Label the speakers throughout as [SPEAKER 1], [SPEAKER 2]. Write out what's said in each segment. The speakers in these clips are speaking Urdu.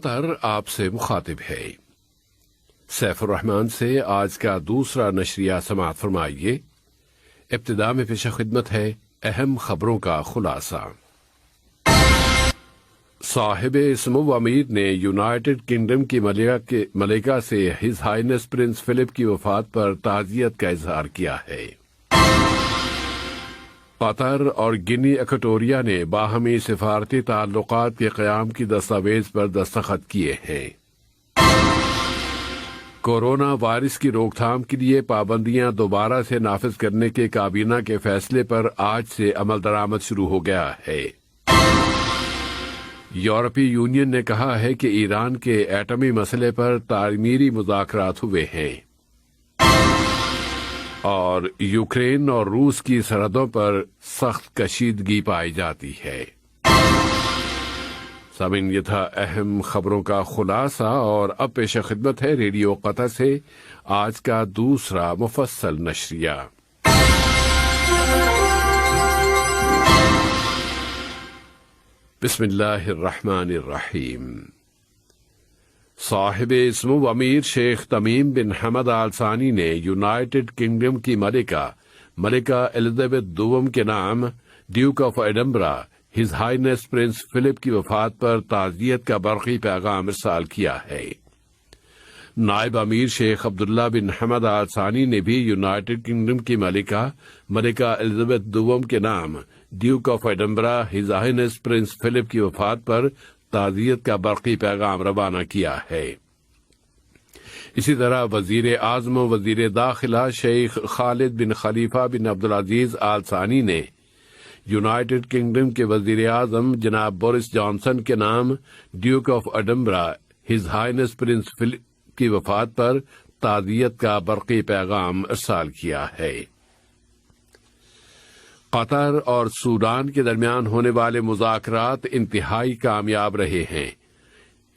[SPEAKER 1] قطر آپ سے مخاطب ہے۔ سیف الرحمان سے آج کا دوسرا نشریہ سماعت فرمائیے۔ ابتدا میں پیش خدمت ہے اہم خبروں کا خلاصہ۔ صاحب سمو امیر نے یونائیٹڈ کنگڈم کی ملکہ سے ہز ہائنس پرنس فلپ کی وفات پر تعزیت کا اظہار کیا ہے۔ قطر اور گنی ایکوٹوریا نے باہمی سفارتی تعلقات کے قیام کی دستاویز پر دستخط کیے ہیں۔ کورونا وائرس کی روک تھام کے لیے پابندیاں دوبارہ سے نافذ کرنے کے کابینہ کے فیصلے پر آج سے عمل درآمد شروع ہو گیا ہے۔ یورپی یونین نے کہا ہے کہ ایران کے ایٹمی مسئلے پر تعمیری مذاکرات ہوئے ہیں، اور یوکرین اور روس کی سرحدوں پر سخت کشیدگی پائی جاتی ہے۔ سامعین، یہ تھا اہم خبروں کا خلاصہ، اور اب پیش خدمت ہے ریڈیو قطر سے آج کا دوسرا مفصل نشریہ۔ بسم اللہ الرحمن الرحیم۔ صاحب سمو امیر شیخ تمیم بن حمد آل ثانی نے یونائیٹڈ کنگڈم کی ملکہ الزبتھ دوم کے نام duke of Edinburgh his highness prince Philip کی وفات پر تعزیت کا برقی پیغام ارسال کیا ہے۔ نائب امیر شیخ عبداللہ بن حمد آل ثانی نے بھی یونائیٹڈ کنگڈم کی ملکہ الزبتھ دوم کے نام duke of Edinburgh his highness prince Philip کی وفات پر تعزیت کا برقی پیغام روانہ کیا ہے۔ اسی طرح وزیر اعظم و وزیر داخلہ شیخ خالد بن خلیفہ بن عبدالعزیز آل ثانی نے یونائیٹڈ کنگڈم کے وزیر اعظم جناب بورس جانسن کے نام duke of Edinburgh his highness prince Philip کی وفات پر تعزیت کا برقی پیغام ارسال کیا ہے۔ قطر اور سوڈان کے درمیان ہونے والے مذاکرات انتہائی کامیاب رہے ہیں۔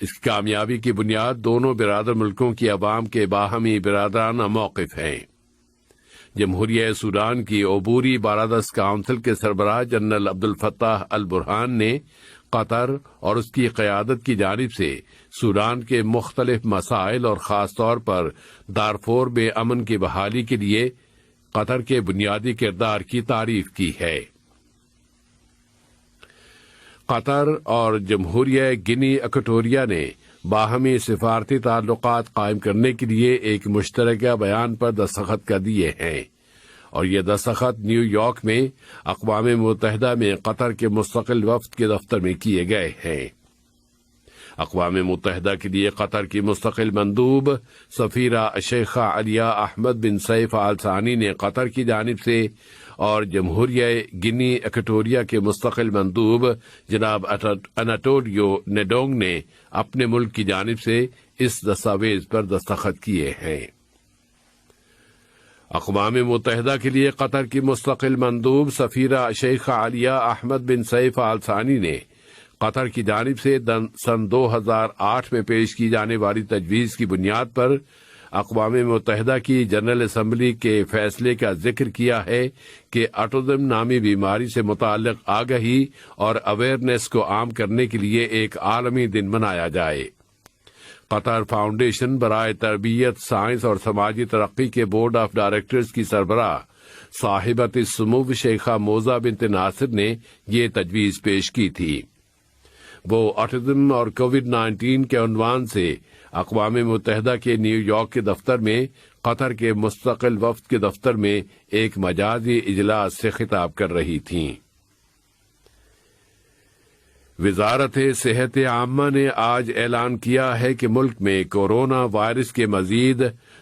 [SPEAKER 1] اس کامیابی کی بنیاد دونوں برادر ملکوں کی عوام کے باہمی برادرانہ موقف ہیں۔ جمہوریہ سوڈان کی عبوری بالادست کونسل کے سربراہ جنرل عبدالفتاح البرہان نے قطر اور اس کی قیادت کی جانب سے سوڈان کے مختلف مسائل اور خاص طور پر دارفور میں امن کی بحالی کے لیے قطر کے بنیادی کردار کی تعریف کی ہے۔ قطر اور جمہوریہ گنی ایکوٹوریا نے باہمی سفارتی تعلقات قائم کرنے کے لیے ایک مشترکہ بیان پر دستخط کر دیے ہیں، اور یہ دستخط نیو یارک میں اقوام متحدہ میں قطر کے مستقل وفد کے دفتر میں کیے گئے ہیں۔ اقوام متحدہ کے لیے قطر کی مستقل مندوب سفیرہ شیخہ علیہ احمد بن سیف آل ثانی نے قطر کی جانب سے، اور جمہوریہ گنی ایکوٹوریا کے مستقل مندوب جناب اناٹولیو نیڈونگ نے اپنے ملک کی جانب سے اس دستاویز پر دستخط کیے ہیں۔ اقوام متحدہ کے لیے قطر کی مستقل مندوب سفیرہ شیخہ علیہ احمد بن سیف آل ثانی نے قطر کی جانب سے سن 2008 میں پیش کی جانے والی تجویز کی بنیاد پر اقوام متحدہ کی جنرل اسمبلی کے فیصلے کا ذکر کیا ہے کہ آٹزم نامی بیماری سے متعلق آگہی اور اویئرنیس کو عام کرنے کے لیے ایک عالمی دن منایا جائے۔ قطر فاؤنڈیشن برائے تربیت، سائنس اور سماجی ترقی کے بورڈ آف ڈائریکٹرز کی سربراہ صاحبۃ السمو شیخہ موزہ بنت ناصر نے یہ تجویز پیش کی تھی۔ وہ آٹزم اور کووڈ-19 کے عنوان سے اقوام متحدہ کے نیو یارک کے دفتر میں قطر کے مستقل وفد کے دفتر میں ایک مجازی اجلاس سے خطاب کر رہی تھیں۔ وزارت صحت عامہ نے آج اعلان کیا ہے کہ ملک میں کورونا وائرس کے مزید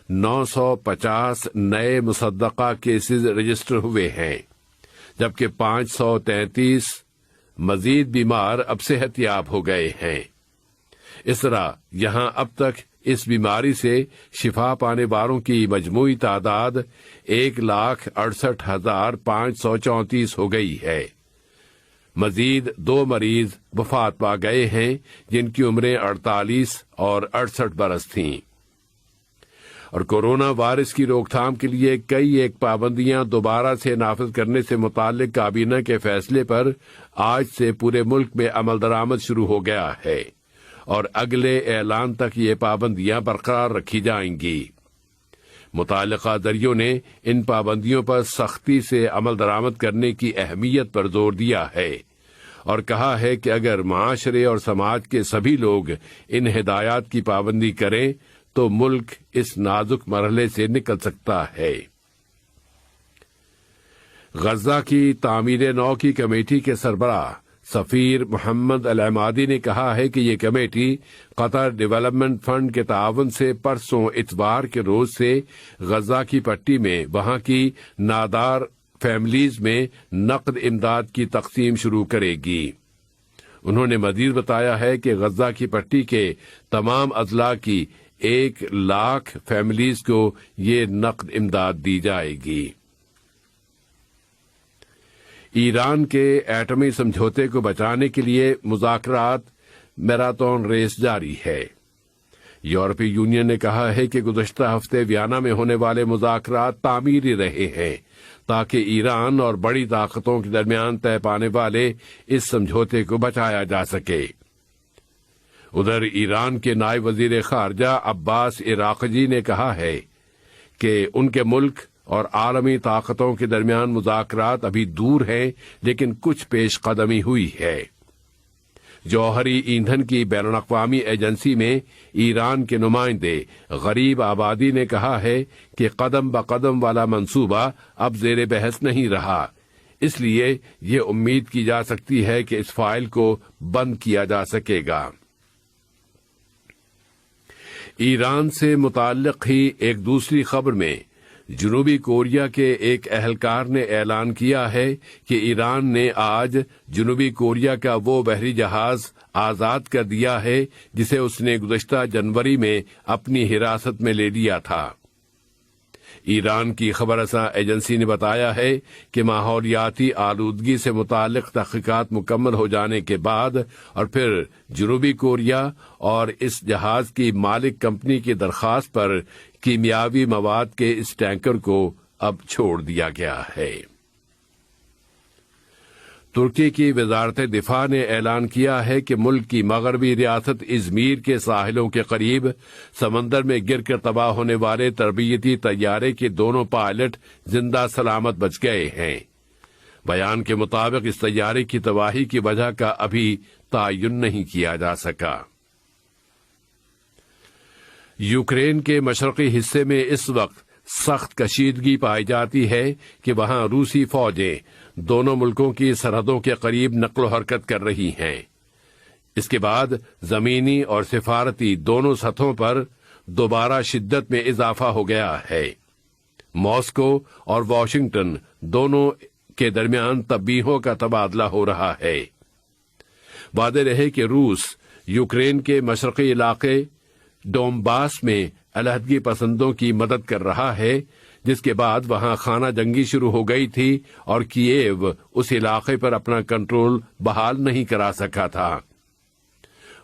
[SPEAKER 1] 950 نئے مصدقہ کیسز رجسٹر ہوئے ہیں، جبکہ 533 مزید بیمار اب صحت یاب ہو گئے ہیں۔ اس طرح یہاں اب تک اس بیماری سے شفا پانے والوں کی مجموعی تعداد 1,68,534 ہو گئی ہے۔ مزید 2 مریض وفات پا گئے ہیں، جن کی عمریں 48 اور 68 برس تھیں۔ اور کورونا وائرس کی روک تھام کے لیے کئی ایک پابندیاں دوبارہ سے نافذ کرنے سے متعلق کابینہ کے فیصلے پر آج سے پورے ملک میں عمل درآمد شروع ہو گیا ہے، اور اگلے اعلان تک یہ پابندیاں برقرار رکھی جائیں گی۔ متعلقہ دریوں نے ان پابندیوں پر سختی سے عمل درآمد کرنے کی اہمیت پر زور دیا ہے اور کہا ہے کہ اگر معاشرے اور سماج کے سبھی لوگ ان ہدایات کی پابندی کریں تو ملک اس نازک مرحلے سے نکل سکتا ہے۔ غزہ کی تعمیر نو کی کمیٹی کے سربراہ سفیر محمد العمادی نے کہا ہے کہ یہ کمیٹی قطر ڈیولپمنٹ فنڈ کے تعاون سے پرسوں اتوار کے روز سے غزہ کی پٹی میں وہاں کی نادار فیملیز میں نقد امداد کی تقسیم شروع کرے گی۔ انہوں نے مزید بتایا ہے کہ غزہ کی پٹی کے تمام اضلاع کی 1,00,000 فیملیز کو یہ نقد امداد دی جائے گی۔ ایران کے ایٹمی سمجھوتے کو بچانے کے لیے مذاکرات میراتھن ریس جاری ہے۔ یورپی یونین نے کہا ہے کہ گزشتہ ہفتے ویانا میں ہونے والے مذاکرات تعمیری رہے ہیں تاکہ ایران اور بڑی طاقتوں کے درمیان طے پانے والے اس سمجھوتے کو بچایا جا سکے۔ ادھر ایران کے نائب وزیر خارجہ عباس عراقجی نے کہا ہے کہ ان کے ملک اور عالمی طاقتوں کے درمیان مذاکرات ابھی دور ہیں لیکن کچھ پیش قدمی ہوئی ہے۔ جوہری ایندھن کی بین الاقوامی ایجنسی میں ایران کے نمائندے غریب آبادی نے کہا ہے کہ قدم بقدم والا منصوبہ اب زیر بحث نہیں رہا، اس لیے یہ امید کی جا سکتی ہے کہ اس فائل کو بند کیا جا سکے گا۔ ایران سے متعلق ہی ایک دوسری خبر میں جنوبی کوریا کے ایک اہلکار نے اعلان کیا ہے کہ ایران نے آج جنوبی کوریا کا وہ بحری جہاز آزاد کر دیا ہے جسے اس نے گزشتہ جنوری میں اپنی حراست میں لے لیا تھا۔ ایران کی خبر رساں ایجنسی نے بتایا ہے کہ ماحولیاتی آلودگی سے متعلق تحقیقات مکمل ہو جانے کے بعد اور پھر جنوبی کوریا اور اس جہاز کی مالک کمپنی کی درخواست پر کیمیاوی مواد کے اس ٹینکر کو اب چھوڑ دیا گیا ہے۔ ترکی کی وزارت دفاع نے اعلان کیا ہے کہ ملک کی مغربی ریاست ازمیر کے ساحلوں کے قریب سمندر میں گر کر تباہ ہونے والے تربیتی طیارے کے دونوں پائلٹ زندہ سلامت بچ گئے ہیں۔ بیان کے مطابق اس طیارے کی تباہی کی وجہ کا ابھی تعین نہیں کیا جا سکا۔ یوکرین کے مشرقی حصے میں اس وقت سخت کشیدگی پائی جاتی ہے کہ وہاں روسی فوجیں دونوں ملکوں کی سرحدوں کے قریب نقل و حرکت کر رہی ہیں۔ اس کے بعد زمینی اور سفارتی دونوں سطحوں پر دوبارہ شدت میں اضافہ ہو گیا ہے۔ ماسکو اور واشنگٹن دونوں کے درمیان تبیحوں کا تبادلہ ہو رہا ہے۔ واضح رہے کہ روس یوکرین کے مشرقی علاقے ڈونباس میں علیحدگی پسندوں کی مدد کر رہا ہے، جس کے بعد وہاں خانہ جنگی شروع ہو گئی تھی اور کییو اس علاقے پر اپنا کنٹرول بحال نہیں کرا سکا تھا۔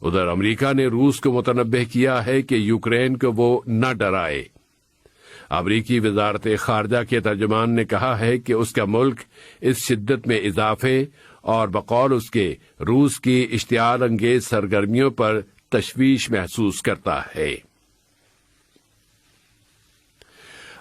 [SPEAKER 1] ادھر امریکہ نے روس کو متنبہ کیا ہے کہ یوکرین کو وہ نہ ڈرائے۔ امریکی وزارت خارجہ کے ترجمان نے کہا ہے کہ اس کا ملک اس شدت میں اضافے اور بقول اس کے روس کی اشتعال انگیز سرگرمیوں پر تشویش محسوس کرتا ہے۔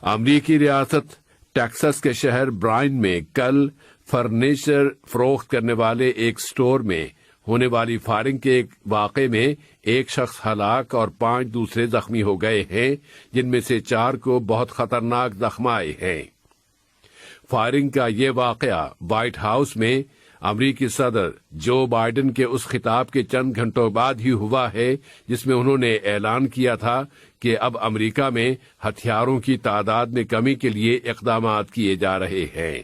[SPEAKER 1] امریکی ریاست ٹیکساس کے شہر برائن میں کل فرنیچر فروخت کرنے والے ایک سٹور میں ہونے والی فائرنگ کے ایک واقعے میں ایک شخص ہلاک اور 5 دوسرے زخمی ہو گئے ہیں، جن میں سے 4 کو بہت خطرناک زخم آئے ہیں۔ فائرنگ کا یہ واقعہ وائٹ ہاؤس میں امریکی صدر جو بائیڈن کے اس خطاب کے چند گھنٹوں بعد ہی ہوا ہے جس میں انہوں نے اعلان کیا تھا کہ اب امریکہ میں ہتھیاروں کی تعداد میں کمی کے لیے اقدامات کیے جا رہے ہیں۔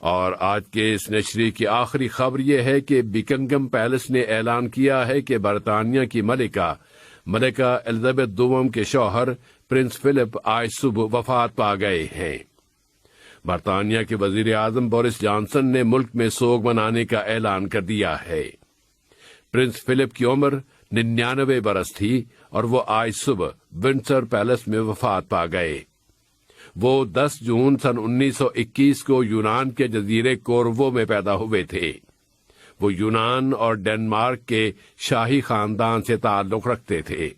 [SPEAKER 1] اور آج کے اس نشریے کی آخری خبر یہ ہے کہ بکنگم پیلس نے اعلان کیا ہے کہ برطانیہ کی ملکہ الزبتھ دوم کے شوہر پرنس فلپ آج صبح وفات پا گئے ہیں۔ برطانیہ کے وزیر اعظم بورس جانسن نے ملک میں سوگ منانے کا اعلان کر دیا ہے۔ پرنس فلپ کی عمر 99 برس تھی اور وہ آج صبح ونڈسر پیلس میں وفات پا گئے۔ وہ 10 جون سن 1921 کو یونان کے جزیرے کورو میں پیدا ہوئے تھے۔ وہ یونان اور ڈنمارک کے شاہی خاندان سے تعلق رکھتے تھے۔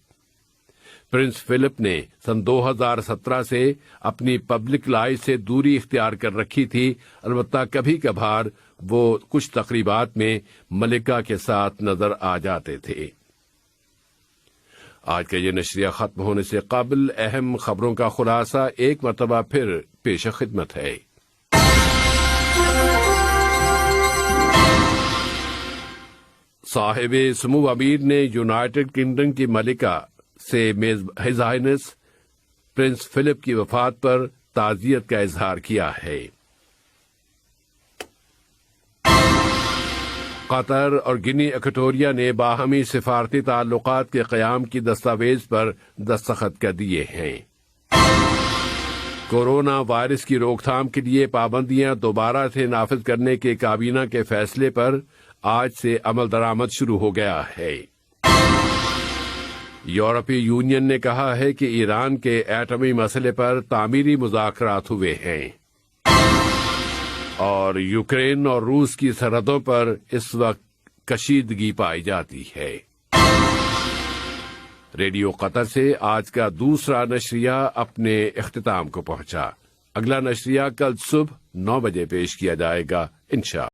[SPEAKER 1] پرنس فلپ نے سن 2017 سے اپنی پبلک لائف سے دوری اختیار کر رکھی تھی، البتہ کبھی کبھار وہ کچھ تقریبات میں ملکہ کے ساتھ نظر آ جاتے تھے۔ آج کا یہ نشریہ ختم ہونے سے قبل اہم خبروں کا خلاصہ ایک مرتبہ پھر پیش خدمت ہے۔ صاحب سمو امیر نے یونائیٹڈ کنگڈم کی ملکہ سے ہز ہائنس پرنس فلپ کی وفات پر تعزیت کا اظہار کیا ہے۔ قطر اور گنی ایکوٹوریا نے باہمی سفارتی تعلقات کے قیام کی دستاویز پر دستخط کر دیے ہیں۔ کورونا وائرس کی روک تھام کے لیے پابندیاں دوبارہ سے نافذ کرنے کے کابینہ کے فیصلے پر آج سے عمل درآمد شروع ہو گیا ہے۔ یورپی یونین نے کہا ہے کہ ایران کے ایٹمی مسئلے پر تعمیری مذاکرات ہوئے ہیں، اور یوکرین اور روس کی سرحدوں پر اس وقت کشیدگی پائی جاتی ہے۔ ریڈیو قطر سے آج کا دوسرا نشریہ اپنے اختتام کو پہنچا۔ اگلا نشریہ کل صبح 9 بجے پیش کیا جائے گا انشاءاللہ۔